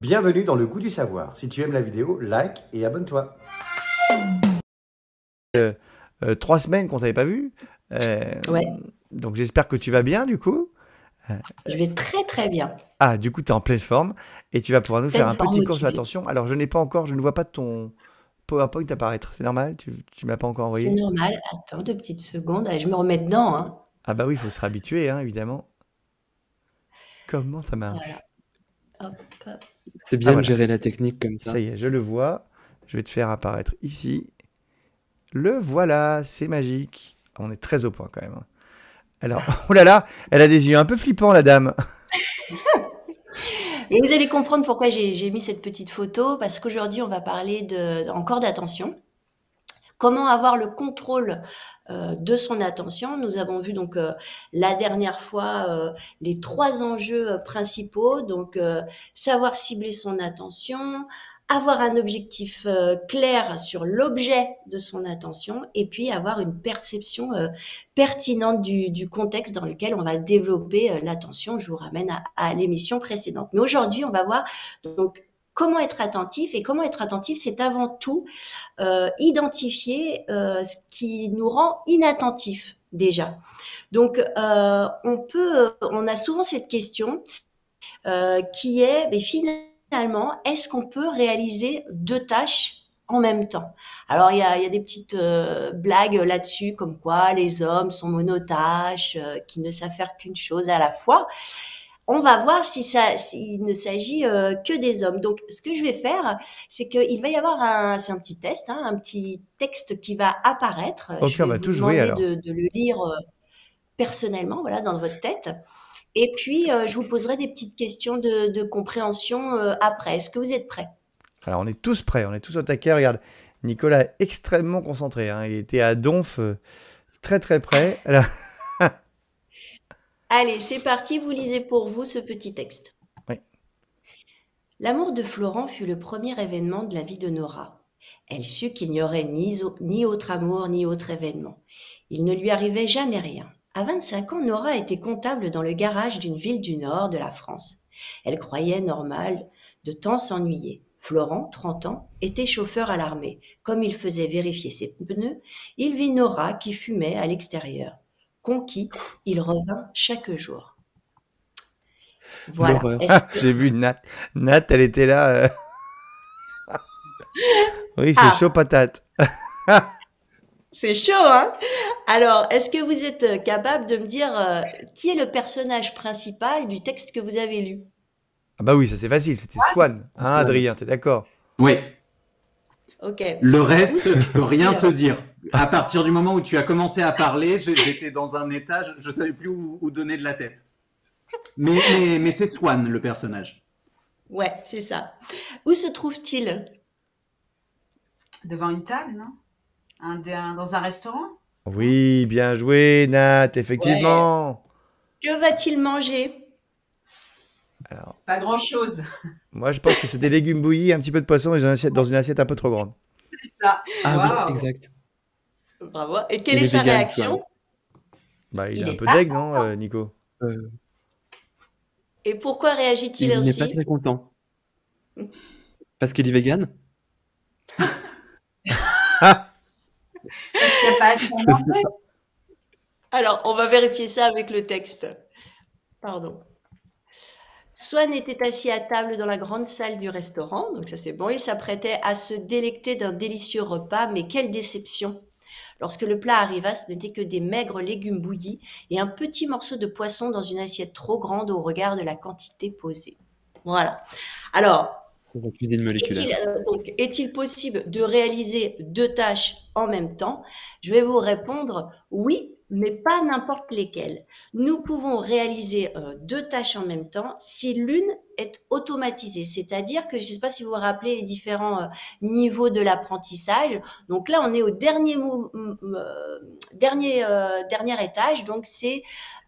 Bienvenue dans le goût du savoir. Si tu aimes la vidéo, like et abonne-toi. 3 semaines qu'on t'avait pas vu. Euh, Ouais, donc j'espère que tu vas bien du coup. Euh, je vais très très bien. du coup tu es en pleine forme et tu vas pouvoir nous faire Pleine un forme, petit cours sur motivée. l'attention. Alors je ne vois pas ton PowerPoint apparaître. C'est normal, tu m'as pas encore C'est envoyé. normal. Attends 2 petites secondes. Allez, je me remets dedans, hein. Ah bah oui, il faut se réhabituer, hein, évidemment. Comment ça Voilà. marche? Hop, hop. C'est Ah bien de voilà, gérer la technique comme ça ça. y est, je le vois. Je vais te faire apparaître ici. Le voilà, c'est magique. On est très au point quand même, hein. Alors, oh là là, elle a des yeux un peu flippants, la dame. Mais vous allez comprendre pourquoi j'ai mis cette petite photo, parce qu'aujourd'hui, on va parler encore d'attention. Comment avoir le contrôle de son attention. Nous avons vu donc la dernière fois les 3 enjeux principaux. Donc, savoir cibler son attention, avoir un objectif clair sur l'objet de son attention et puis avoir une perception pertinente du contexte dans lequel on va développer l'attention. Je vous ramène à l'émission précédente. Mais aujourd'hui, on va voir donc comment être attentif. Et comment être attentif, c'est avant tout identifier ce qui nous rend inattentifs déjà. Donc, on a souvent cette question qui est, mais finalement, est-ce qu'on peut réaliser 2 tâches en même temps? Alors, il y a des petites blagues là-dessus, comme quoi les hommes sont monotâches, qui ne savent faire qu'une chose à la fois. On va voir s'il ne s'agit que des hommes. Donc, ce que je vais faire, c'est qu'il va y avoir c'est un petit test, hein, un petit texte qui va apparaître. Ok, Je on vais va vous tout jouer demander alors. de le lire personnellement, voilà, dans votre tête. Et puis, je vous poserai des petites questions de compréhension après. Est-ce que vous êtes prêts? Alors on est tous prêts, on est tous au taquet. Regarde, Nicolas est extrêmement concentré, hein. Il était à Donf, très très près. Alors, Allez, c'est parti. Vous lisez pour vous ce petit texte. oui. L'amour de Florent fut le premier événement de la vie de Nora. Elle sut qu'il n'y aurait ni autre amour ni autre événement. Il ne lui arrivait jamais rien. À 25 ans, Nora était comptable dans le garage d'une ville du nord de la France. Elle croyait normal de tant s'ennuyer. Florent, 30 ans, était chauffeur à l'armée. Comme il faisait vérifier ses pneus, il vit Nora qui fumait à l'extérieur. Conquis, il revint chaque jour. Voilà. L'horreur. Est-ce que... J'ai vu Nat. Nat, elle était là. Oui, c'est chaud Ah, patate. c'est chaud, hein? Alors, est-ce que vous êtes capable de me dire qui est le personnage principal du texte que vous avez lu? Ah bah oui, ça c'est facile, c'était Swan. Hein, Swan. Adrien, t'es d'accord? Oui. Ok. Le Où reste, se je peux rien te trouve-t-il? dire. À partir du moment où tu as commencé à parler, j'étais dans un état, je savais plus où donner de la tête. Mais c'est Swan, le personnage. Ouais, c'est ça. Où se trouve-t-il? Devant une table, non? Dans un restaurant? Non? Oui, bien joué, Nat, Ouais. effectivement. Que va-t-il manger? Alors, Pas grand-chose. moi je pense que c'est des légumes bouillis, un petit peu de poisson dans une assiette un peu trop grande. C'est ça. Ah oui, Waouh. exact. Bravo. Et quelle Il est est sa vegan, Swan. réaction? Bah, il est Il un est peu pas deg, non, content. Nico? Euh, Et pourquoi réagit-il il n'est pas ainsi? très content. Parce qu'il est vegan? Ah, Est-ce qu'il n'y a pas assez à Je sais manger? pas. Alors, on va vérifier ça avec le texte. Pardon. Swan était assis à table dans la grande salle du restaurant, donc ça c'est bon, il s'apprêtait à se délecter d'un délicieux repas, mais quelle déception! Lorsque le plat arriva, ce n'était que des maigres légumes bouillis et un petit morceau de poisson dans une assiette trop grande au regard de la quantité posée. Voilà. Alors, C'est la cuisine moléculaire. est-il possible de réaliser 2 tâches en même temps? Je vais vous répondre oui, mais pas n'importe lesquelles. Nous pouvons réaliser 2 tâches en même temps si l'une est automatisée, c'est-à-dire que je ne sais pas si vous vous rappelez les différents niveaux de l'apprentissage. Donc là, on est au dernier étage, donc c'est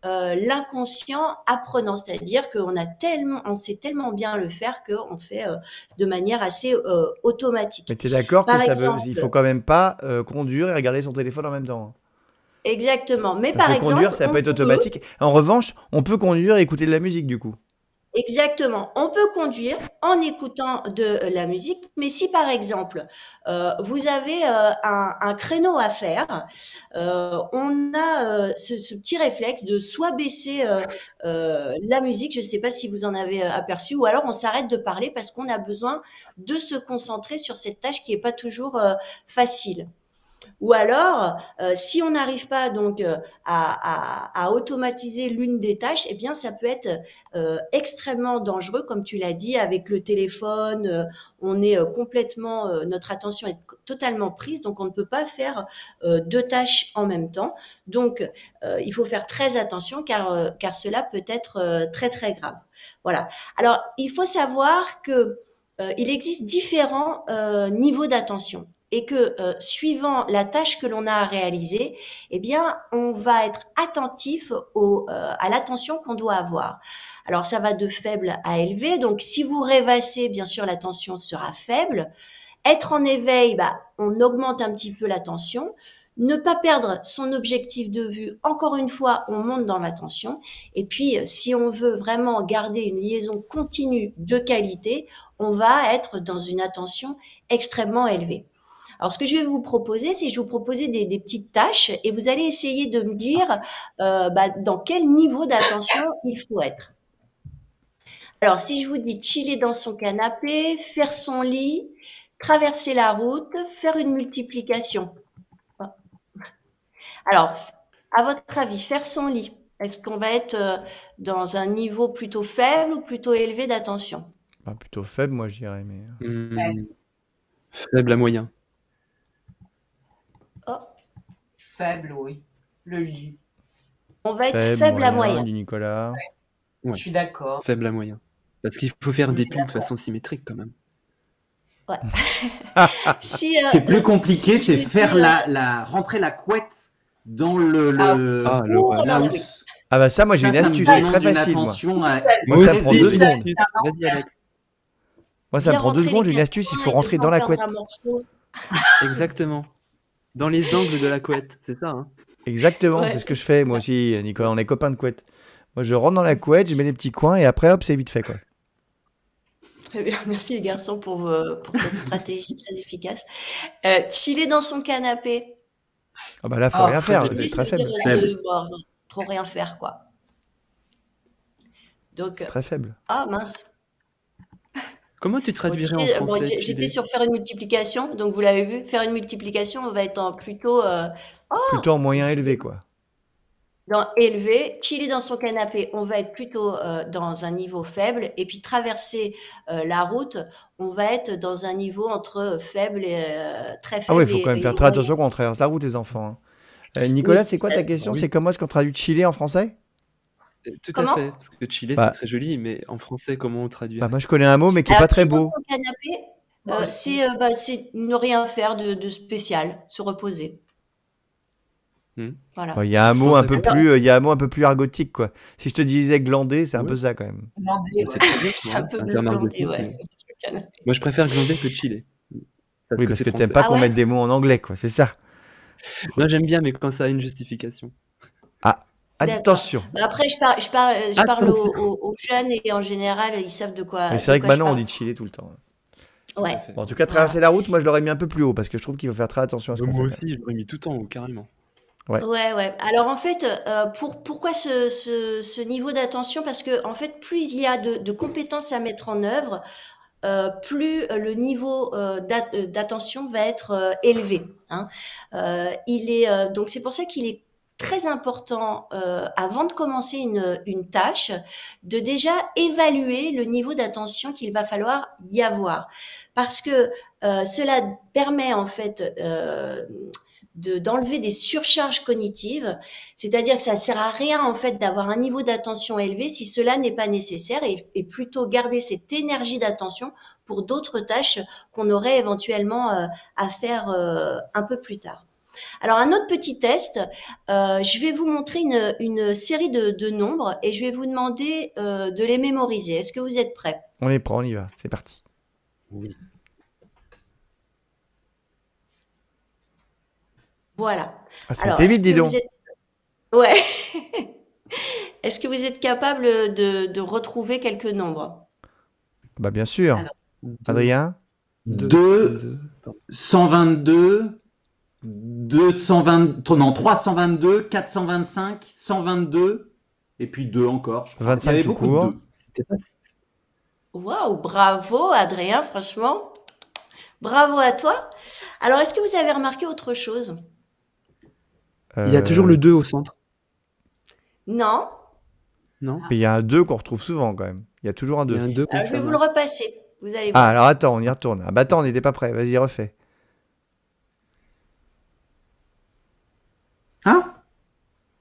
l'inconscient apprenant, c'est-à-dire on sait tellement bien le faire qu'on fait de manière assez mais automatique. t'es d'accord que Par il exemple, faut quand même pas conduire et regarder son téléphone en même temps, hein. exactement. Mais Parce par que conduire, exemple, ça peut on être peut, automatique. En revanche, on peut conduire et écouter de la musique, du coup. Exactement. On peut conduire en écoutant de la musique, mais si par exemple vous avez un créneau à faire, on a ce petit réflexe de soit baisser la musique, je ne sais pas si vous en avez aperçu, ou alors on s'arrête de parler parce qu'on a besoin de se concentrer sur cette tâche qui n'est pas toujours facile. Ou alors, si on n'arrive pas donc à automatiser l'une des tâches, eh bien ça peut être extrêmement dangereux, comme tu l'as dit, avec le téléphone, on est complètement, notre attention est totalement prise, donc on ne peut pas faire deux tâches en même temps. Donc, il faut faire très attention car cela peut être très très grave. Voilà. Alors, il faut savoir que il existe différents niveaux d'attention et que suivant la tâche que l'on a à réaliser, eh bien, on va être attentif à l'attention qu'on doit avoir. Alors, ça va de faible à élevé. Donc, si vous rêvassez, bien sûr, l'attention sera faible. Être en éveil, bah, on augmente un petit peu l'attention. Ne pas perdre son objectif de vue, encore une fois, on monte dans l'attention. Et puis, si on veut vraiment garder une liaison continue de qualité, on va être dans une attention extrêmement élevée. Alors, ce que je vais vous proposer, c'est que je vais vous proposer des petites tâches et vous allez essayer de me dire dans quel niveau d'attention il faut être. Alors, si je vous dis chiller dans son canapé, faire son lit, traverser la route, faire une multiplication. Alors, à votre avis, faire son lit, est-ce qu'on va être dans un niveau plutôt faible ou plutôt élevé d'attention? Bah, plutôt faible, moi, je dirais. Mais... Hmm, faible à moyen. Oh, Faible, oui. Le lit. on va être faible à moyen. dit Nicolas. Ouais. Je suis d'accord. Faible à moyen. Parce qu'il faut faire des Oui, plis de d'accord. façon symétrique quand même. Ouais. Si, C'est plus compliqué, si c'est je veux faire dire, rentrer la couette dans le, Ah, le, Ah, oh l'horreur. la là là, oui. housse. Ah bah ça, moi, j'ai une Ça me astuce, c'est demande très une facile, moi. attention Moi, très ça prend 2 aiguë. secondes. Vas-y, Alex. Moi, ça me Bien prend 2 rentrer les secondes, j'ai une 4 astuce, il coins faut et rentrer ne dans pas la perdre un couette. morceau. Exactement. Dans les angles de la couette, c'est ça, hein? Exactement, c'est Ouais, ce que je fais, moi aussi, Nicolas, on est copains de couette. Moi, je rentre dans la couette, je mets des petits coins et après, hop, c'est vite fait, quoi. très bien. Merci les garçons pour cette stratégie très efficace. Chiller dans son canapé. Ah bah là, faut Oh, rien faire, Si, c'est ça très veut dire faible. Faible. trop rien faire, quoi. Donc, C'est très faible. ah mince. Comment tu Bon, traduirais en français, j'étais chiller? sur faire une multiplication, donc vous l'avez vu, faire une multiplication, on va être plutôt Plutôt en moyen élevé, quoi. dans élevé. Chiller dans son canapé, on va être plutôt dans un niveau faible. Et puis traverser la route, on va être dans un niveau entre faible et très Ah ouais, il faible faut quand même faire et très moyen. attention quand on traverse la route, les enfants. hein. Nicolas, Oui. c'est quoi ta question? Oui, C'est comment est-ce qu'on traduit chiller en français? tout à Comment? fait. Parce que chiller, c'est Bah, très joli, mais en français, comment on bah traduirait? moi, je connais un mot, mais qui est Alors, pas très chiller dans beau. son canapé, moi aussi. c'est ne rien faire de spécial, se reposer. Hmm. Bah, Voilà. il y a un Je mot pense un à peu quoi? Alors, plus, il y a un mot un peu plus argotique, quoi. Si je te disais glander, c'est un peu Ouais, ça, quand même. Demander, bah, ouais. c'est très bien, c'est un ouais, peu c'est un terme glandé, argotique, ouais. mais Sur le canapé. moi, je préfère glander que chiller. Parce Oui, que parce c'est que t'aimes français. pas Ah qu'on ouais? mette des mots en anglais, quoi. C'est ça. Non, j'aime bien, mais quand ça a une justification. Ah, D'accord. attention. Bah après, je parle Attention. aux jeunes et en général, ils savent Mais de c'est vrai que quoi je maintenant, on parle. dit chiller tout le temps. Tout à Ouais, fait. Bon, en tout cas, voilà. traverser la route, moi, je l'aurais mis un peu plus haut, parce que je trouve qu'il faut faire très attention à ce qu'on Moi fait, quand aussi, je l'aurais mis tout en haut, carrément. même. Ouais. Ouais, ouais. Alors en fait, pourquoi ce niveau d'attention? Parce que en fait, plus il y a de compétences à mettre en œuvre, plus le niveau d'attention va être élevé. Hein. Donc c'est pour ça qu'il est très important, avant de commencer une tâche, de déjà évaluer le niveau d'attention qu'il va falloir y avoir. Parce que cela permet en fait d'enlever des surcharges cognitives, c'est-à-dire que ça sert à rien en fait d'avoir un niveau d'attention élevé si cela n'est pas nécessaire et plutôt garder cette énergie d'attention pour d'autres tâches qu'on aurait éventuellement à faire un peu plus tard. Alors un autre petit test, je vais vous montrer une série de nombres et je vais vous demander de les mémoriser. Est-ce que vous êtes prêts? On est prêt, on y va. C'est parti. Oui. Voilà. Ah, ça a Alors, été est-ce vite, dis que vous donc. êtes... Ouais. Est-ce que vous êtes capable de retrouver quelques nombres? Bah bien sûr. Alors, Adrien? 2, 122, 220, non, 322, 425, 122, et puis 2 encore, je crois. 25 Il y avait tout beaucoup court. de 2. C'était pas. Waouh, bravo Adrien, franchement. Bravo à toi. Alors, est-ce que vous avez remarqué autre chose? Il y a toujours le 2 au centre, Non? non? Mais il y a un 2 qu'on retrouve souvent quand même. Il y a toujours un Il y 2. a un 2 Alors, je vais vous le constamment. repasser. Vous allez Ah, voir. alors attends, on y retourne. Ah bah attends, on n'était pas prêt. Vas-y, refais. Hein?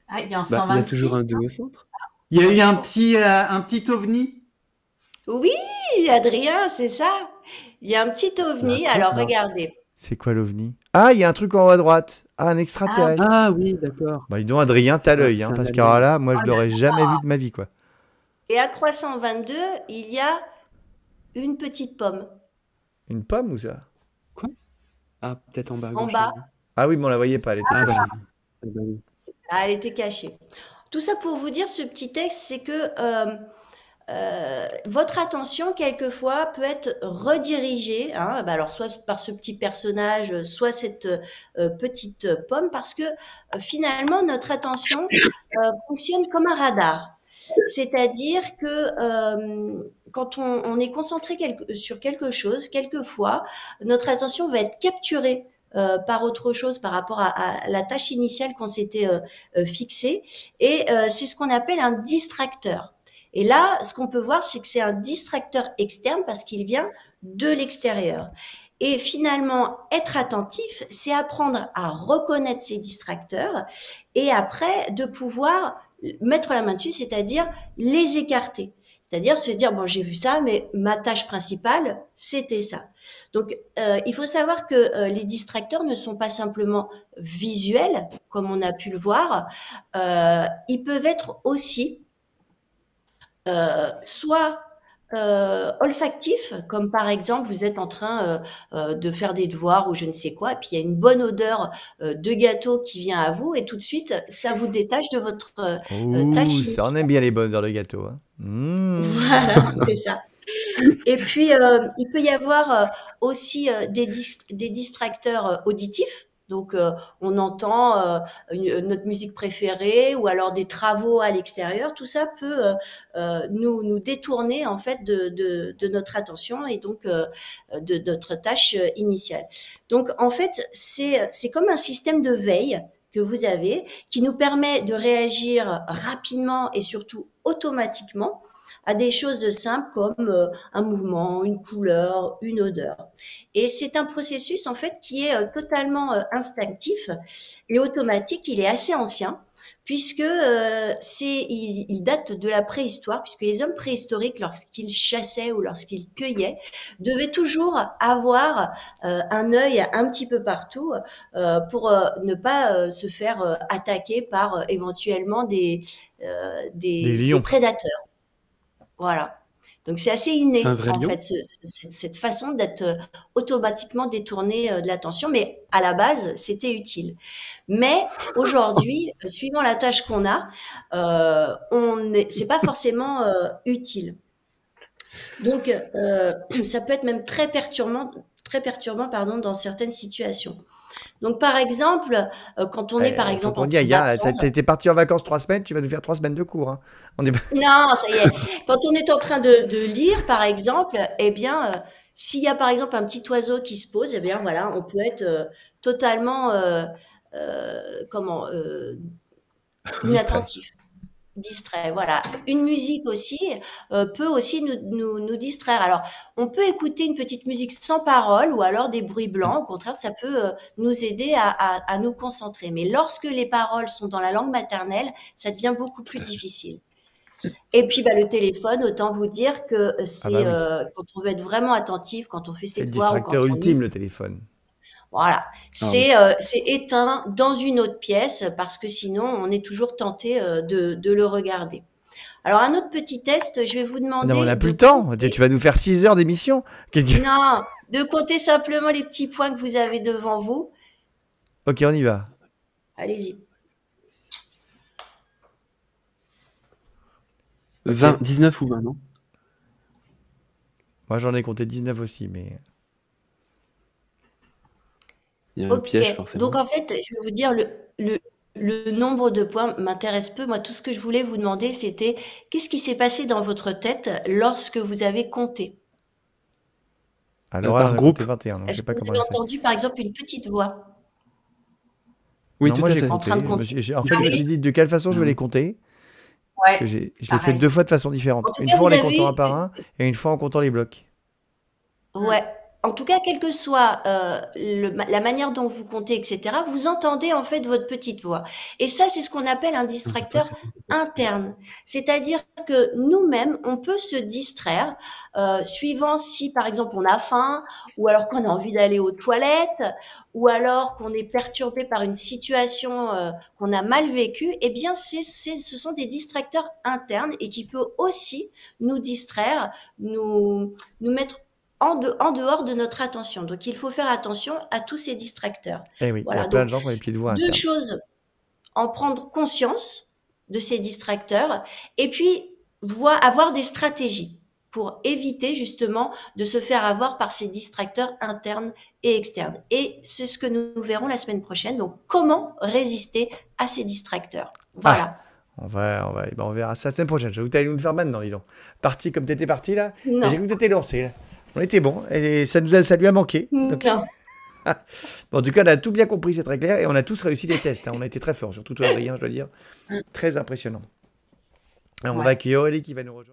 ah, il y a un Bah, il y a 126. toujours un 2 au centre. Il y a eu un petit ovni? Oui, Adrien, c'est ça. Il y a un petit ovni. D'accord. Alors, regardez. C'est quoi l'OVNI? Ah, il y a un truc en haut à droite. Ah, un extraterrestre. Ah oui, d'accord. Bah, dis donc, Adrien, t'as l'œil, hein, c'est un parce alien. qu'alors là, moi, je Oh là l'aurais jamais vu de ma vie, quoi. Et à 322, il y a une petite pomme Une pomme ou ça? Ah, peut-être en bas à en gauche. bas. alors. Ah oui, mais on la voyait pas, elle était Ah, cachée. ah bah oui. Ah, elle était cachée. Tout ça pour vous dire, ce petit texte, c'est que votre attention, quelquefois, peut être redirigée, hein, bah alors soit par ce petit personnage, soit cette petite pomme, parce que finalement, notre attention fonctionne comme un radar. C'est-à-dire que quand on est concentré sur quelque chose, quelquefois, notre attention va être capturée par autre chose par rapport à la tâche initiale qu'on s'était fixée. Et c'est ce qu'on appelle un distracteur. Et là, ce qu'on peut voir, c'est que c'est un distracteur externe parce qu'il vient de l'extérieur. Et finalement, être attentif, c'est apprendre à reconnaître ces distracteurs et après de pouvoir mettre la main dessus, c'est-à-dire les écarter. C'est-à-dire se dire, bon, j'ai vu ça, mais ma tâche principale, c'était ça. Donc, il faut savoir que les distracteurs ne sont pas simplement visuels, comme on a pu le voir, ils peuvent être aussi soit olfactif, comme par exemple vous êtes en train de faire des devoirs ou je ne sais quoi, et puis il y a une bonne odeur de gâteau qui vient à vous et tout de suite ça vous détache de votre tâche Ouh, ça, on initiale. aime bien les bonnes heures de gâteau, hein. Mmh. Voilà, c'est ça. Et puis il peut y avoir aussi des distracteurs auditifs. Donc on entend notre musique préférée ou alors des travaux à l'extérieur. Tout ça peut nous détourner en fait de notre attention et donc de notre tâche initiale. Donc en fait c'est comme un système de veille que vous avez qui nous permet de réagir rapidement et surtout automatiquement à des choses simples comme un mouvement, une couleur, une odeur. Et c'est un processus en fait qui est totalement instinctif et automatique. Il est assez ancien puisque il date de la préhistoire, puisque les hommes préhistoriques, lorsqu'ils chassaient ou lorsqu'ils cueillaient, devaient toujours avoir un œil un petit peu partout pour ne pas se faire attaquer par éventuellement Des des lions. prédateurs. Voilà. Donc c'est assez C'est un inné vrai en lion? fait cette façon d'être automatiquement détourné de l'attention, mais à la base c'était utile. Mais aujourd'hui, suivant la tâche qu'on a, c'est pas forcément utile. Donc ça peut être même très perturbant pardon dans certaines situations. Donc par exemple, quand on est par Faut exemple qu'on en y train aille, hein. d'apprendre. T'es parti en vacances 3 semaines, tu vas nous faire 3 semaines de cours, hein. On est... Non, ça y est. Quand on est en train de lire, par exemple, eh bien, s'il y a par exemple un petit oiseau qui se pose, eh bien voilà, on peut être totalement comment Distrait. inattentif, distrait. Voilà. Une musique aussi peut aussi nous distraire. Alors, on peut écouter une petite musique sans parole ou alors des bruits blancs. Au contraire, ça peut nous aider à nous concentrer. Mais lorsque les paroles sont dans la langue maternelle, ça devient beaucoup plus difficile. Et puis, bah, le téléphone, autant vous dire que Ah bah c'est oui. quand on veut être vraiment attentif, quand on fait C'est ses le devoirs ou quand distracteur on lit, ultime, le téléphone. voilà, Ah oui. c'est éteint dans une autre pièce parce que sinon on est toujours tenté de le regarder. Alors un autre petit test, je vais vous Non, on demander n'a plus de le temps. compter. Tu vas nous faire 6 heures d'émission. Non, de compter simplement les petits points que vous avez devant vous. Ok, on y va. Allez-y. 20, 19 ou 20, non? Moi, j'en ai compté 19 aussi, mais... Il y a un Ok, piège, forcément. donc en fait, je vais vous dire, le nombre de points m'intéresse peu. Moi, tout ce que je voulais vous demander, c'était qu'est-ce qui s'est passé dans votre tête lorsque vous avez compté? Alors, elle Par en a groupe? compté 21, donc je Est-ce sais que pas vous comment avez elle a fait. entendu, par exemple, une petite voix Oui, Non, tout moi, à j'ai fait. en train de compté. compter? En fait, Tout je à me fait. suis dit de quelle façon je vais les Mhm. compter. Parce que Ouais, je l'ai fait pareil. 2 fois de façon En différente. tout Une cas, fois en vous les comptant un avez par un, et une fois en comptant les blocs. Mm. Ouais. En tout cas, quelle que soit la manière dont vous comptez, etc., vous entendez en fait votre petite voix. Et ça, c'est ce qu'on appelle un On peut pas distracteur faire ça. interne. C'est-à-dire que nous-mêmes, on peut se distraire suivant si, par exemple, on a faim, ou alors qu'on a envie d'aller aux toilettes, ou alors qu'on est perturbé par une situation qu'on a mal vécue. Eh bien, ce sont des distracteurs internes et qui peut aussi nous distraire, nous mettre en dehors de notre attention. Donc, il faut faire attention à tous ces distracteurs. Eh oui, il y a Voilà. plein de Donc, gens qui ont des petites voix deux internes. choses, en prendre conscience de ces distracteurs et puis avoir des stratégies pour éviter justement de se faire avoir par ces distracteurs internes et externes. Et c'est ce que nous verrons la semaine prochaine. Donc, comment résister à ces distracteurs. Ah, Voilà. on verra ça la semaine prochaine. J'ai cru que t'allais nous le faire maintenant, dis donc. Parti comme t'étais parti là. Et j'ai Non, cru que t'étais lancé là. On était bon, et ça lui a manqué. Donc, non. bon, en tout cas, on a tout bien compris, c'est très clair, et on a tous réussi les tests. Hein. On a été très forts, surtout toi, Adrien, je dois dire. Mm. Très impressionnant. Alors, on va Ouais. accueillir Aurélie qui va nous rejoindre.